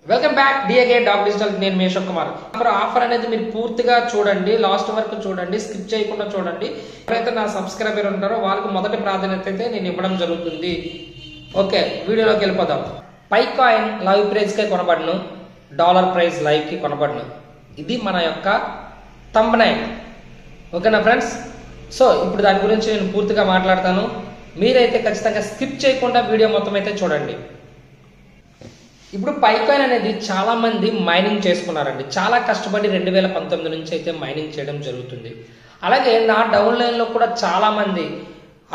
Welcome back D A K dog digital. నేను మీ Ashok Kumar. Offer అనేది మీరు పూర్తిగా చూడండి, లాస్ట్ వరకు చూడండి, స్కిప్ చేయకుండా చూడండి. ఎవరైతే నా సబ్స్క్రైబర్ ఉంటారో వాళ్ళకి మొదటి ప్రాధాన్యత అయితే నేను ఇవ్వడం జరుగుతుంది. ఓకే, వీడియోలోకి వెళ్ళిపోదాం. పై కాయిన్ లైవ్ ప్రైస్ కే కొనబడను, డాలర్ ప్రైస్ లైవ్ కి కొనబడను. ఇది మన యొక్క థంబ్నైల్. ఓకేనా ఫ్రెండ్స్? సో ఇప్పుడు దాని గురించి నేను పూర్తిగా మాట్లాడతాను. మీరైతే ఖచ్చితంగా స్కిప్ చేయకుండా వీడియో మొత్తం అయితే చూడండి. ఇప్పుడు పైకాయిన్ అనేది చాలా మంది మైనింగ్ చేసుకున్నారండి. చాలా కష్టపడి 2019 నుంచి అయితే మైనింగ్ చేయడం జరుగుతుంది. అలాగే నా డౌన్ లైన్ లో కూడా చాలా మంది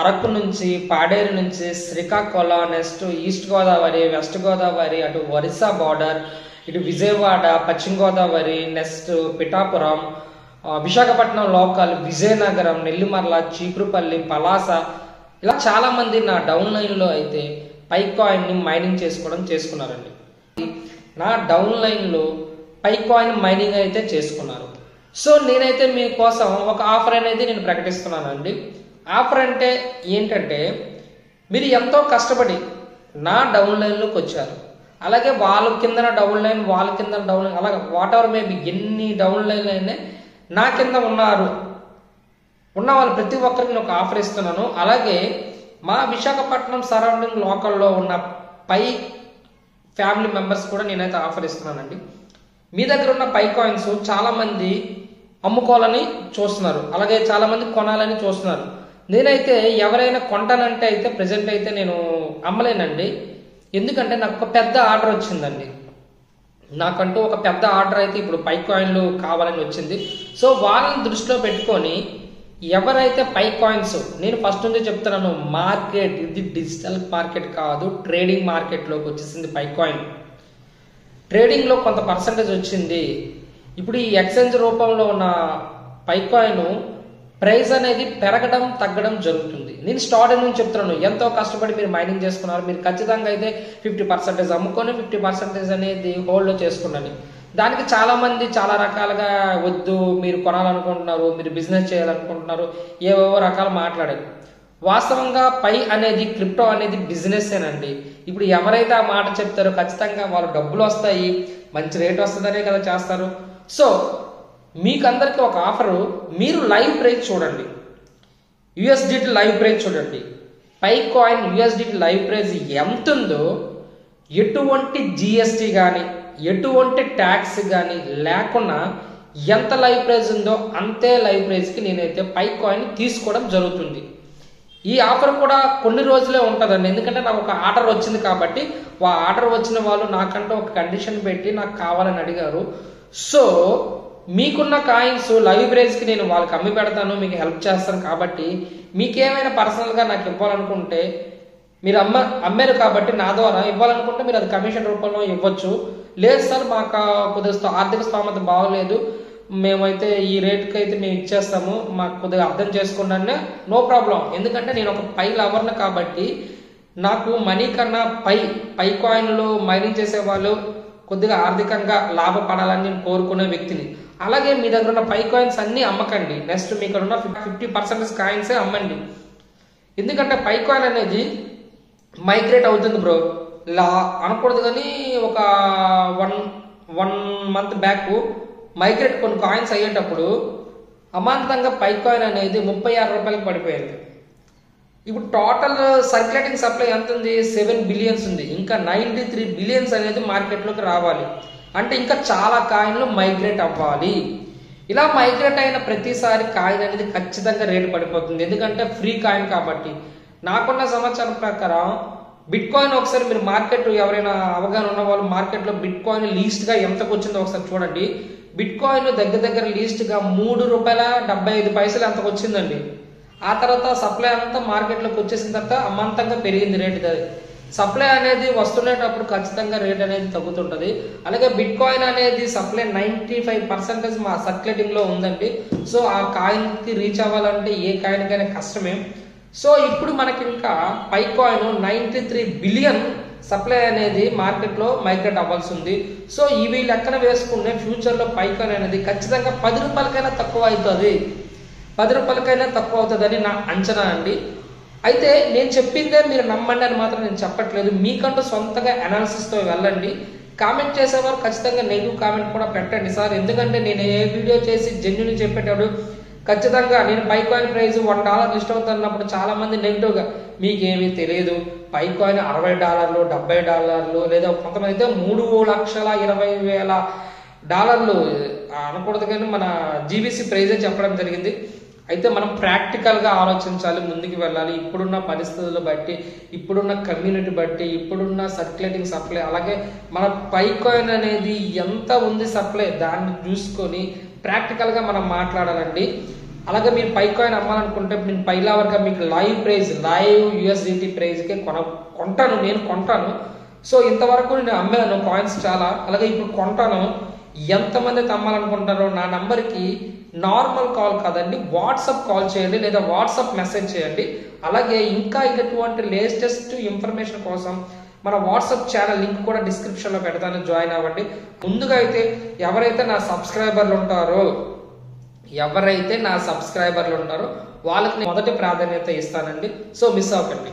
అరకు నుంచి, పాడేరు నుంచి, Srikakulam, next east Godavari, west Godavari, అటు ఒరిస్సా బార్డర్, ఇటు విజయవాడ, పశ్చిమ గోదావరి, నెక్స్ట్ పిఠాపురం, విశాఖపట్నం లోకల్, విజయనగరం, నెల్లిమర్ల, చీపురుపల్లి, పలాస, ఇలా చాలా మంది నా డౌన్ లైన్ లో అయితే పైకాయిన్ ని మైనింగ్ చేసుకున్నారండి. నా డౌన్ లైన్ లో పైకాయిన్ మైనింగ్ అయితే చేసుకున్నారు. సో నేనైతే మీకోసం ఒక ఆఫర్ అనేది నేను ప్రకటిస్తున్నానండి. ఆఫర్ అంటే ఏంటంటే, మీరు ఎంతో కష్టపడి నా డౌన్ లైన్లోకి వచ్చారు. అలాగే వాళ్ళ కింద డౌన్ లైన్, వాళ్ళ కింద డౌన్ లైన్, అలాగే వాట్ ఎవర్ మేబీ ఎన్ని డౌన్ లైన్లు అయినా నా కింద ఉన్న వాళ్ళు ప్రతి ఒక్కరికి నేను ఒక ఆఫర్ ఇస్తున్నాను. అలాగే మా విశాఖపట్నం సరౌండింగ్ లోకల్లో ఉన్న పై ఫ్యామిలీ మెంబర్స్ కూడా నేనైతే ఆఫర్ ఇస్తున్నానండి. మీ దగ్గర ఉన్న పై కాయిన్స్ చాలా మంది అమ్ముకోవాలని చూస్తున్నారు, అలాగే చాలా మంది కొనాలని చూస్తున్నారు. నేనైతే ఎవరైనా కొంటానంటే అయితే ప్రజెంట్ అయితే నేను అమ్మలేనండి. ఎందుకంటే నాకు ఒక పెద్ద ఆర్డర్ వచ్చిందండి. నాకంటూ ఒక పెద్ద ఆర్డర్ అయితే ఇప్పుడు పై కాయిన్లు కావాలని వచ్చింది. సో వాళ్ళని దృష్టిలో పెట్టుకొని ఎవరైతే పై కాయిన్స్, నేను ఫస్ట్ నుంచి చెప్తున్నాను, మార్కెట్ ఇది డిజిటల్ మార్కెట్ కాదు, ట్రేడింగ్ మార్కెట్లోకి వచ్చేసింది పై కాయిన్. ట్రేడింగ్లో కొంత పర్సంటేజ్ వచ్చింది. ఇప్పుడు ఈ ఎక్స్చేంజ్ రూపంలో ఉన్న పై కాయిన్ ప్రైస్ అనేది పెరగడం తగ్గడం జరుగుతుంది. నేను స్టార్టింగ్ నుంచి చెప్తున్నాను, ఎంతో కష్టపడి మీరు మైనింగ్ చేసుకున్నారు. మీరు ఖచ్చితంగా అయితే 50% అమ్ముకొని 50% అనేది హోల్డ్లో చేసుకున్నాను. దానికి చాలా మంది చాలా రకాలుగా వద్దు, మీరు కొనాలనుకుంటున్నారు, మీరు బిజినెస్ చేయాలనుకుంటున్నారు, ఏవేవో రకాలు మాట్లాడారు. వాస్తవంగా పై అనేది, క్రిప్టో అనేది బిజినెస్సేనండి. ఇప్పుడు ఎవరైతే ఆ మాట చెప్తారో ఖచ్చితంగా వాళ్ళు డబ్బులు వస్తాయి, మంచి రేట్ వస్తుందనే కదా చేస్తారు. సో మీకు అందరికీ ఒక ఆఫరు, మీరు లైవ్ ప్రైస్ చూడండి, యూఎస్డిటీ లైవ్ ప్రైస్ చూడండి. Pi coin USDT live price ఎంత ఉందో, ఎటువంటి జిఎస్టీ కానీ ఎటువంటి ట్యాక్స్ కానీ లేకుండా ఎంత లైవ్ ప్రైస్ ఉందో అంతే లైవ్ ప్రైస్కి నేనైతే పై కాయిన్ తీసుకోవడం జరుగుతుంది. ఈ ఆఫర్ కూడా కొన్ని రోజులే ఉంటుందండి. ఎందుకంటే నాకు ఒక ఆర్డర్ వచ్చింది కాబట్టి, ఆ ఆర్డర్ వచ్చిన వాళ్ళు నాకంటూ ఒక కండిషన్ పెట్టి నాకు కావాలని అడిగారు. సో మీకున్న కాయిన్స్ లైవ్ ప్రైస్కి నేను వాళ్ళకి అమ్మి పెడతాను, మీకు హెల్ప్ చేస్తాను. కాబట్టి మీకేమైనా పర్సనల్గా నాకు ఇవ్వాలనుకుంటే, మీరు అమ్మారు కాబట్టి నా ద్వారా ఇవ్వాలనుకుంటే మీరు అది కమిషన్ రూపంలో ఇవ్వచ్చు. లేదు సార్, మాకు కొద్దిగా ఆర్థిక స్థోమత బాగోలేదు, మేమైతే ఈ రేట్కి అయితే మేము ఇచ్చేస్తాము, మాకు కొద్దిగా అర్థం చేసుకోండి, నో ప్రాబ్లం. ఎందుకంటే నేను ఒక పై లవర్ను కాబట్టి నాకు మనీ కన్నా పై కాయిన్లు మైనింగ్ చేసే వాళ్ళు కొద్దిగా ఆర్థికంగా లాభపడాలని నేను కోరుకునే వ్యక్తిని. అలాగే మీ దగ్గర ఉన్న పై కాయిన్స్ అన్నీ అమ్మకండి. నెక్స్ట్ మీ ఇక్కడ ఉన్న 50% కాయిన్సే అమ్మండి. ఎందుకంటే పై కాయిన్ అనేది మైగ్రేట్ అవుతుంది బ్రో, అనకూడదు కానీ ఒక వన్ మంత్ బ్యాక్ మైగ్రేట్ కొన్ని కాయిన్స్ అయ్యేటప్పుడు అమాంతంగా పై కాయిన్ అనేది 36 రూపాయలకు పడిపోయింది. ఇప్పుడు టోటల్ సర్క్యులేటింగ్ సప్లై ఎంత ఉంది? 7 బిలియన్స్ ఉంది. ఇంకా 93 బిలియన్స్ అనేది మార్కెట్లోకి రావాలి అంటే ఇంకా చాలా కాయిన్లు మైగ్రేట్ అవ్వాలి. ఇలా మైగ్రేట్ అయిన ప్రతిసారి కాయిన్ అనేది ఖచ్చితంగా రేటు పడిపోతుంది. ఎందుకంటే ఫ్రీ కాయిన్ కాబట్టి. నాకున్న సమాచారం ప్రకారం బిట్ కాయిన్, ఒకసారి మీరు మార్కెట్ ఎవరైనా అవగాహన ఉన్న వాళ్ళు మార్కెట్లో బిట్ కాయిన్ లీస్ట్గా ఎంతకు వచ్చిందో ఒకసారి చూడండి. బిట్ కాయిన్ దగ్గర లీస్ట్గా $3.75 ఎంతకు వచ్చిందండి. ఆ తర్వాత సప్లై అంతా మార్కెట్లోకి వచ్చేసిన తర్వాత అమాంతంగా పెరిగింది రేటు. సప్లై అనేది వస్తున్నప్పుడు ఖచ్చితంగా రేట్ అనేది తగ్గుతుంటుంది. అలాగే బిట్ కాయిన్ అనేది సప్లై 95% మా సర్క్యులేటింగ్లో ఉందండి. సో ఆ కాయిన్కి రీచ్ అవ్వాలంటే ఏ కాయిన్కైనా కష్టమే. సో ఇప్పుడు మనకి ఇంకా పై కాయిన్ 93 బిలియన్ సప్లై అనేది మార్కెట్లో మైగ్రేట్ అవ్వాల్సి ఉంది. సో ఇవి లెక్కన వేసుకునే ఫ్యూచర్లో పై కాయిన్ అనేది ఖచ్చితంగా 10 రూపాయలకైనా తక్కువ అవుతుంది, 10 రూపాయలకైనా తక్కువ అవుతుందని నా అంచనా అండి. అయితే నేను చెప్పిందే మీరు నమ్మండి అని మాత్రం నేను చెప్పట్లేదు. మీకంటూ సొంతగా అనాలిసిస్తో వెళ్ళండి. కామెంట్ చేసేవారు ఖచ్చితంగా నెగిటివ్ కామెంట్ కూడా పెట్టండి సార్, ఎందుకంటే నేను ఏ వీడియో చేసి జెన్యున్ చెప్పేటప్పుడు ఖచ్చితంగా నేను పైకాయిన్ ప్రైస్ $1 లిస్ట్ అవుతున్నప్పుడు చాలా మంది నెగిటివ్ గా మీకేమీ తెలియదు, పైకాయిన్ $60, $70 లేదా కొంతమంది అయితే $3,20,000 అనకూడదు కానీ మన జీబీసీ ప్రైజే చెప్పడం జరిగింది. అయితే మనం ప్రాక్టికల్ గా ఆలోచించాలి, ముందుకు వెళ్ళాలి. ఇప్పుడున్న పరిస్థితులు బట్టి, ఇప్పుడున్న కమ్యూనిటీ బట్టి, ఇప్పుడున్న సర్క్యులేటింగ్ సప్లై, అలాగే మన పైకాయిన్ అనేది ఎంత ఉంది సప్లై దాన్ని చూసుకొని ప్రాక్టికల్ గా మనం మాట్లాడాలండి. అలాగే మీరు పైకాయిన్ అమ్మాలనుకుంటే నేను పైలావర్గా మీకు లైవ్ USDT ప్రైజ్కే కొంటాను, నేను కొంటాను. సో ఇంతవరకు నేను అమ్మాను కాయిన్స్ చాలా, అలాగే ఇప్పుడు కొంటాను. ఎంతమంది అమ్మాలనుకుంటారో నా నంబర్కి నార్మల్ కాల్ కాదండి, వాట్సాప్ కాల్ చేయండి లేదా వాట్సాప్ మెసేజ్ చేయండి. అలాగే ఇంకా ఇటువంటి లేటెస్ట్ ఇన్ఫర్మేషన్ కోసం మన వాట్సాప్ ఛానల్ లింక్ కూడా డిస్క్రిప్షన్లో పెడతాను, జాయిన్ అవ్వండి. ముందుగా అయితే ఎవరైతే నా సబ్స్క్రైబర్లు ఉంటారో వాళ్ళకి మొదటి ప్రాధాన్యత ఇస్తానండి. సో మిస్ అవ్వకండి.